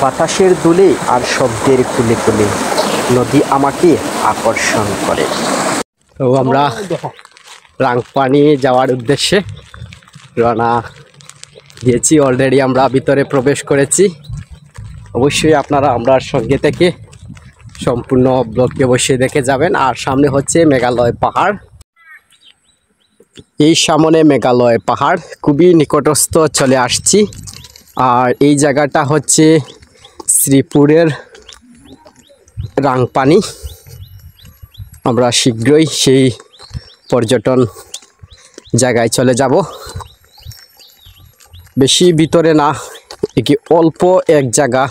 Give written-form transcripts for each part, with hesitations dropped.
বাতাসের দুলে আর শব্দের কুলে কুলে নদী আমাকে আকর্ষণ করে। তো আমরা রাংপানি যাওয়ার উদ্দেশ্যে রওনা দিয়েছি। অলরেডি আমরা ভিতরে প্রবেশ করেছি। অবশ্যই আপনারা আমরা সঙ্গে থেকে সম্পূর্ণ ব্লগটি অবশ্যই দেখে যাবেন। আর সামনে হচ্ছে মেঘালয় পাহাড়। এই সামনে মেঘালয় পাহাড়, খুবই নিকটস্থ চলে আসছি। আর এই জায়গাটা হচ্ছে শ্রীপুরের রাংপানি। আমরা শীঘ্রই সেই পর্যটন জায়গায় চলে যাব। বেশি ভিতরে না, কি অল্প এক জায়গা।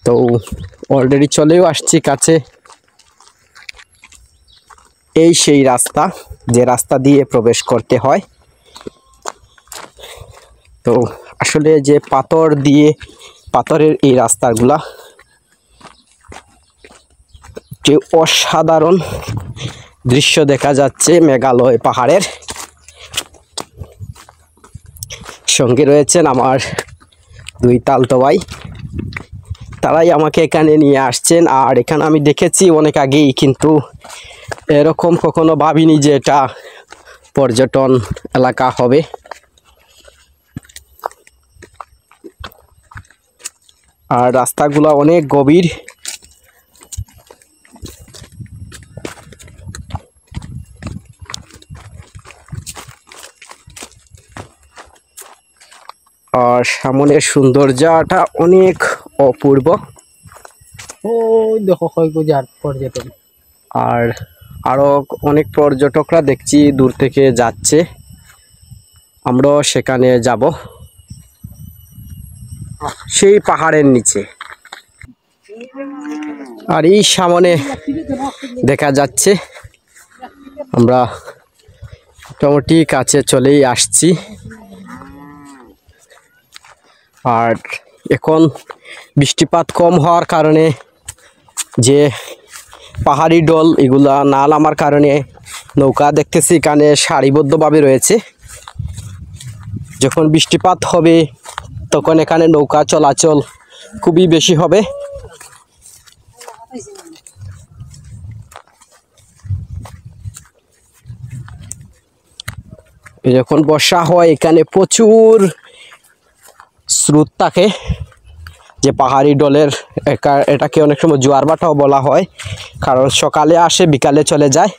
তো অলরেডি চলেও আসছি কাছে। এই সেই রাস্তা, যে রাস্তা দিয়ে প্রবেশ করতে হয়। তো আসলে যে পাথরের এই রাস্তাগুলা যে অসাধারণ দৃশ্য দেখা যাচ্ছে মেঘালয় পাহাড়ের। সঙ্গে রয়েছেন আমার দুই তালতো ভাই, তারাই আমাকে এখানে নিয়ে আসছেন। আর এখানে আমি দেখেছি অনেক আগেই, কিন্তু এরকম কখনো ভাবিনি যে এটা পর্যটন এলাকা হবে। আর রাস্তাগুলো অনেক গভীর। আর সামনের সৌন্দর্যটা অনেক অপূর্ব। ও দেখো কয়গুজার পর্যটন। আর আরো অনেক পর্যটকরা দেখছি দূর থেকে যাচ্ছে। আমরাও সেখানে যাব, সেই পাহাড়ের নিচে। আর এই সামনে দেখা যাচ্ছে আমরা মোটামুটি কাছে চলেই আসছি। আর এখন বৃষ্টিপাত কম হওয়ার কারণে, যে পাহাড়ি ডল এগুলা না নামার কারণে নৌকা দেখতেছি এখানে সারিবদ্ধভাবে রয়েছে। যখন বৃষ্টিপাত হবে তখন এখানে নৌকা চলাচল খুবই বেশি হবে। যখন বর্ষা হয় এখানে প্রচুর স্রোত থাকে, যে পাহাড়ি ডলের এটাকে অনেক সময় জোয়ার ভাটাও বলা হয়, কারণ সকালে আসে বিকালে চলে যায়,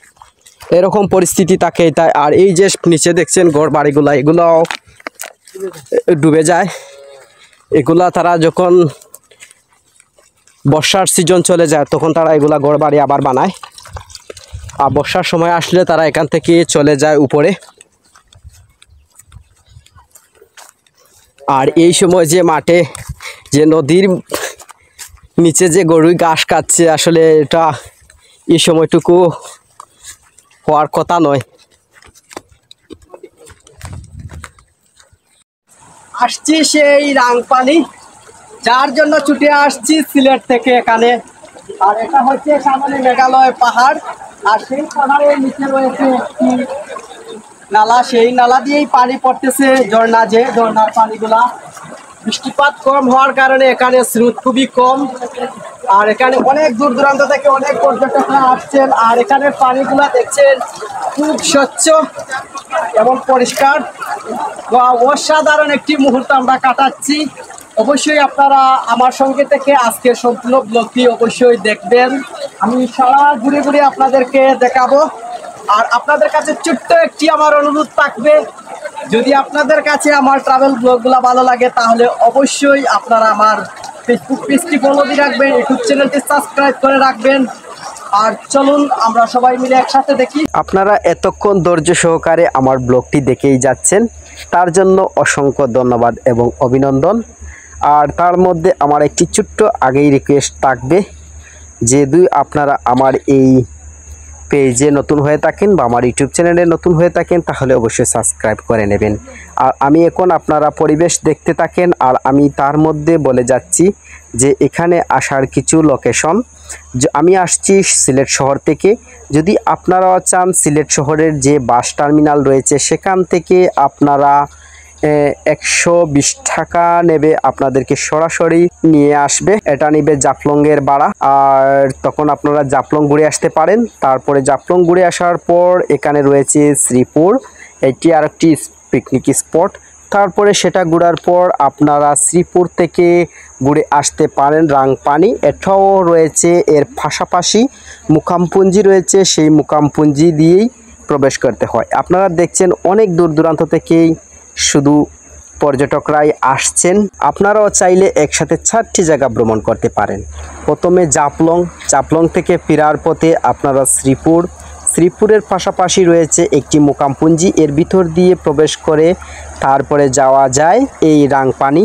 এরকম পরিস্থিতি থাকে তাই। আর এই যে নিচে দেখছেন ঘর বাড়িগুলা, এগুলাও ডুবে যায়। এগুলা তারা যখন বর্ষার সিজন চলে যায় তখন তারা এগুলা ঘর বাড়ি আবার বানায়। আর বর্ষার সময় আসলে তারা এখান থেকে চলে যায় উপরে। আর এই সময় যে মাঠে, যে নদীর নিচে যে গরু ঘাস খাচ্ছে, আসলে এটা এই সময়টুকু হওয়ার কথা নয়। আসছি সেই রাংপানি, যার জন্য ছুটে আসছি সিলেট থেকে এখানে। আর এটা হচ্ছে সামনে মেঘালয় পাহাড়। আর সেই পাহাড়ের নিচে রয়েছে একটি নালা, সেই নালা দিয়েই পানি পড়তেছে, ঝর্ণার পানিগুলা। বৃষ্টিপাত কম হওয়ার কারণে এখানে স্রোত খুবই কম। আর এখানে অনেক দূর দূরান্ত থেকে অনেক পর্যটকরা আসছেন। আর এখানের পানিগুলা দেখছেন খুব স্বচ্ছ এবং পরিষ্কার। অসাধারণ একটি মুহূর্ত আমরা কাটাচ্ছি। অবশ্যই আপনারা আমার সঙ্গে থেকে আজকের সম্পূর্ণ ব্লগটি অবশ্যই দেখবেন। আমি সারা ঘুরে ঘুরে আপনাদেরকে দেখাবো। আর আপনাদের কাছে ছোট্ট একটি আমার অনুরোধ থাকবে, যদি আপনাদের কাছে আমার ট্রাভেল ব্লগগুলো ভালো লাগে তাহলে অবশ্যই আপনারা আমার ফেসবুক পেজটি ফলো দিয়ে রাখবেন, ইউটিউব চ্যানেলটি সাবস্ক্রাইব করে রাখবেন। আর চলুন আমরা সবাই মিলে একসাথে দেখি। আপনারা এতক্ষণ ধৈর্য সহকারে আমার ব্লগটি দেখেই যাচ্ছেন, তার জন্য অসংখ্য ধন্যবাদ এবং অভিনন্দন। আর তার মধ্যে আমার একটি ছোট্ট আগেই রিকোয়েস্ট থাকবে, যদি আপনারা আমার এই পেজে নতুন হয়ে থাকেন বা আমার ইউটিউব চ্যানেলে নতুন হয়ে থাকেন তাহলে অবশ্যই সাবস্ক্রাইব করে নেবেন। আর আমি এখন আপনারা পরিবেশ দেখতে থাকেন। আর আমি তার মধ্যে বলে যাচ্ছি যে এখানে আসার কিছু লোকেশন। আমি আসছি সিলেট শহর থেকে। যদি আপনারা চান সিলেট শহরের যে বাস টার্মিনাল রয়েছে সেখান থেকে আপনারা 120 টাকা নেবে, আপনাদেরকে সরাসরি নিয়ে আসবে। এটা নিবে জাফলংয়ের ভাড়া। আর তখন আপনারা জাফলং ঘুরে আসতে পারেন। তারপরে জাফলং ঘুরে আসার পর এখানে রয়েছে শ্রীপুর, এটি আরেকটি পিকনিক স্পট। তারপরে সেটা ঘোরার পর আপনারা শ্রীপুর থেকে ঘুরে আসতে পারেন রাংপানি। এটাও রয়েছে, এর পাশাপাশি মুকামপুঞ্জি রয়েছে, সেই মুকামপুঞ্জি দিয়েই প্রবেশ করতে হয়। আপনারা দেখছেন অনেক দূর দূরান্ত থেকেই শুধু পর্যটকরাই আসছেন। আপনারাও চাইলে একসাথে 4টি জায়গা ভ্রমণ করতে পারেন। প্রথমে জাফলং থেকে ফেরার পথে আপনারা শ্রীপুরের পাশাপাশি রয়েছে একটি মুকামপুঞ্জি, এর ভিতর দিয়ে প্রবেশ করে তারপরে যাওয়া যায় এই রাংপানি।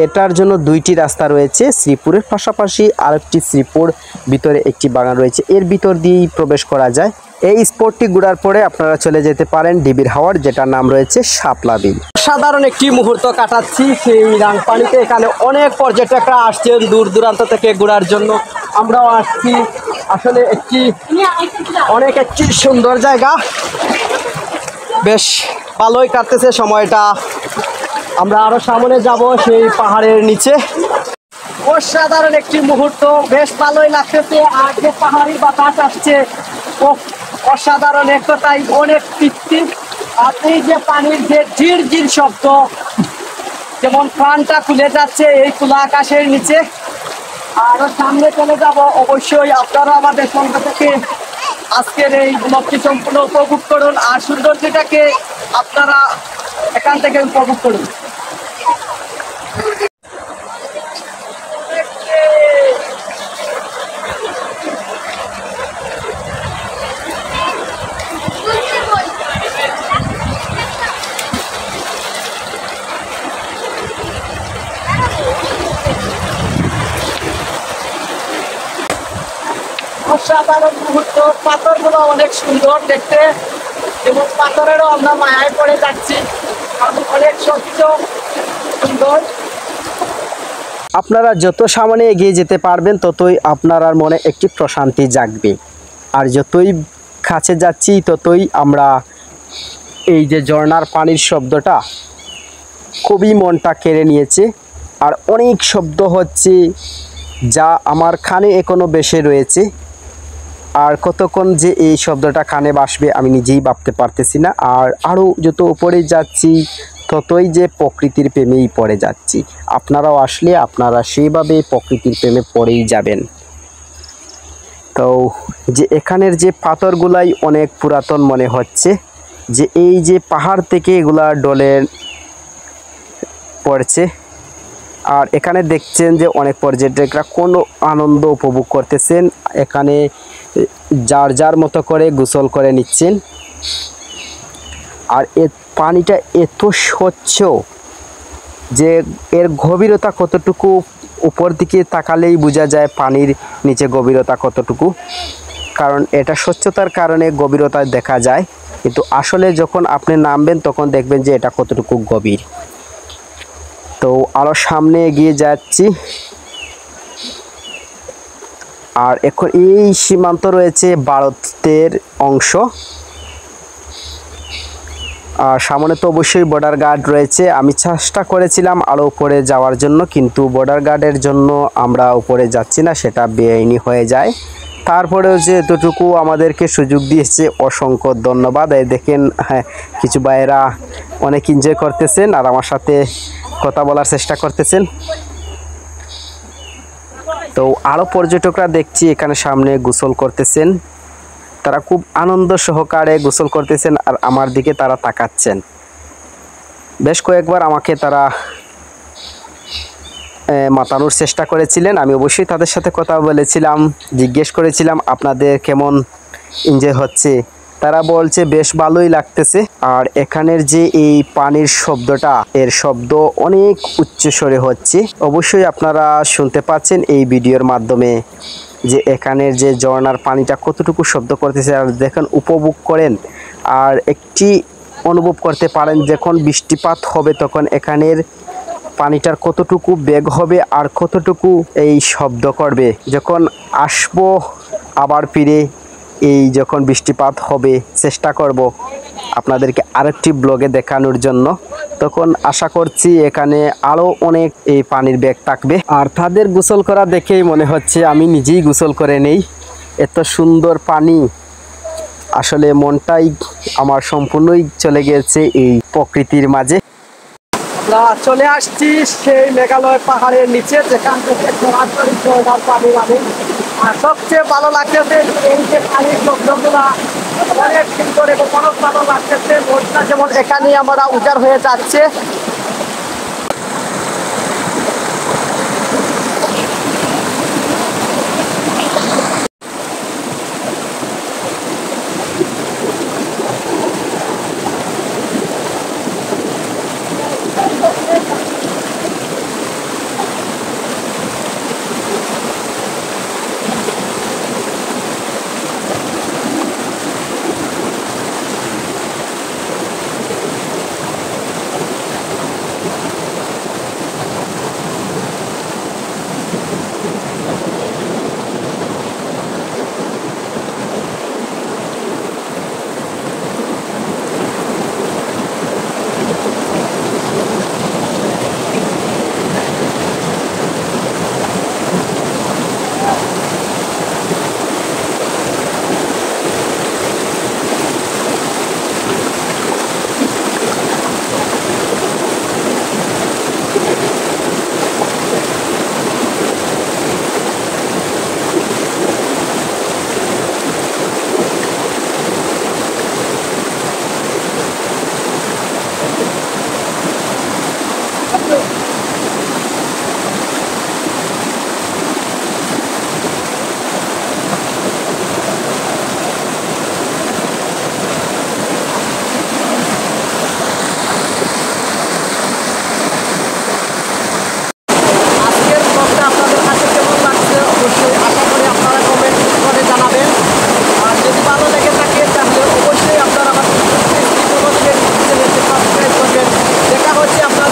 এটার জন্য 2টি রাস্তা রয়েছে, শ্রীপুরের পাশাপাশি আরেকটি শ্রীপুর ভিতরে একটি বাগান রয়েছে, এর ভিতর দিয়েই প্রবেশ করা যায়। এই স্পটটি ঘোরার পরে আপনারা চলে যেতে পারেন ডিবির হাওয়ার, যেটার নাম রয়েছে শাপলা বিল। সাধারণ একটি মুহূর্ত কাটাচ্ছি সেই রাংপানিতে। এখানে অনেক পর্যটকরা আসছেন দূর দূরান্ত থেকে ঘোরার জন্য, আমরাও আসছি। আসলে অনেক একটি সুন্দর জায়গা, বেশ ভালোই কাটতেছে সময়টা। আমরা আরো সামনে যাব সেই পাহাড়ের নিচে। অসাধারণ একটি মুহূর্ত, বেশ ভালোই লাগতেছে। আর যে পাহাড়ি বাতাস আসছে, অসাধারণ একটাই অনেক তৃপ্তি। আর এই যে পানির যে ঝিরঝির শব্দ, যেমন প্রাণটা খুলে যাচ্ছে এই খোলা আকাশের নিচে। আরো সামনে চলে যাব, অবশ্যই আপনারা আমাদের সঙ্গে থেকে আজকের এই ব্লগটি সম্পূর্ণ উপভোগ করুন। আর সৌন্দর্যটাকে আপনারা এখান থেকে উপভোগ করুন। অসাধারণ মুহূর্ত, পাথরগুলো অনেক সুন্দর দেখতে এবং পাথরেরও আমরা মায়ায় পড়ে যাচ্ছি, অনেক স্বচ্ছ সুন্দর। আপনারা যত সামনে এগিয়ে যেতে পারবেন ততই আপনার মনে একটি প্রশান্তি জাগবে। আর যতই কাছে যাচ্ছি ততই আমরা এই যে ঝর্ণার পানির শব্দটা খুবই মনটা কেড়ে নিয়েছে। আর অনেক শব্দ হচ্ছে, যা আমার কানে এখনো বেশি রয়েছে। আর কতক্ষণ যে এই শব্দটা কানে বাসবে আমি নিজেই ভাবতে পারতেছি না। আর আরও যত উপরে যাচ্ছি ততই যে প্রকৃতির প্রেমেই পড়ে যাচ্ছি। আপনারাও আসলে আপনারা সেইভাবে প্রকৃতির প্রেমে পড়েই যাবেন। তো যে এখানের যে পাথরগুলাই অনেক পুরাতন মনে হচ্ছে, যে এই যে পাহাড় থেকে এগুলা ডলে পড়ছে। আর এখানে দেখছেন যে অনেক পর্যটকরা কোনো আনন্দ উপভোগ করতেছেন, এখানে যার যার মতো করে গোসল করে নিচ্ছেন। আর এর পানিটা এত স্বচ্ছ যে এর গভীরতা কতটুকু উপর দিকে তাকালেই বোঝা যায় পানির নিচে গভীরতা কতটুকু। কারণ এটা স্বচ্ছতার কারণে গভীরতা দেখা যায়, কিন্তু আসলে যখন আপনি নামবেন তখন দেখবেন যে এটা কতটুকু গভীর। তো আরও সামনে এগিয়ে যাচ্ছি। আর এখন এই সীমান্ত রয়েছে ভারতের অংশ। আর সামনে তো অবশ্যই বর্ডার গার্ড রয়েছে। আমি চেষ্টা করেছিলাম আরও উপরে যাওয়ার জন্য, কিন্তু বর্ডার গার্ডের জন্য আমরা উপরে যাচ্ছি না, সেটা বেআইনি হয়ে যায়। তারপরেও যে এতটুকু আমাদেরকে সুযোগ দিয়েছে অসংখ্য ধন্যবাদ। এই দেখেন, হ্যাঁ, কিছু ভাইয়েরা অনেক এনজয় করতেছেন আর আমার সাথে কথা বলার চেষ্টা করতেছেন। তো আরও পর্যটকরা দেখছি এখানে সামনে গোসল করতেছেন, তারা খুব আনন্দ সহকারে গোসল করতেছেন আর আমার দিকে তারা তাকাচ্ছেন। বেশ কয়েকবার আমাকে তারা মাতানোর চেষ্টা করেছিলেন। আমি অবশ্যই তাদের সাথে কথা বলেছিলাম, জিজ্ঞেস করেছিলাম আপনাদের কেমন এনজয় হচ্ছে। তারা বলছে বেশ ভালোই লাগতেছে। আর এখানের যে এই পানির শব্দটা, এর শব্দ অনেক উচ্চস্বরে হচ্ছে। অবশ্যই আপনারা শুনতে পাচ্ছেন এই ভিডিওর মাধ্যমে যে এখানের যে ঝর্ণার পানিটা কতটুকু শব্দ করতেছে। আর দেখেন, উপভোগ করেন আর একটি অনুভব করতে পারেন যখন বৃষ্টিপাত হবে তখন এখানের পানিটার কতটুকু বেগ হবে আর কতটুকু এই শব্দ করবে। যখন আসবো আবার ফিরে এই যখন বৃষ্টিপাত হবে চেষ্টা করব আপনাদেরকে আরেকটি ব্লগে দেখানোর জন্য। তখন আশা করছি এখানে আরো অনেক এই পানির ব্যাগ থাকবে। আর তাদের গোসল করা দেখেই মনে হচ্ছে আমি নিজেই গোসল করে নেই। এত সুন্দর পানি, আসলে মনটাই আমার সম্পূর্ণই চলে গেছে এই প্রকৃতির মাঝে। আমরা চলে আসছি সেই মেঘালয় পাহাড়ের নিচে, যেখান থেকে সরাসরি ঝর্ণার পানি নামে। আর সবচেয়ে ভালো লাগতেছে এই যে পানির শব্দগুলা অনেক সুন্দর এবং অনেক ভালো লাগতেছে। মনটা যেমন এখানেই আমরা উজাড় হয়ে যাচ্ছে। দেখা হচ্ছে আপনার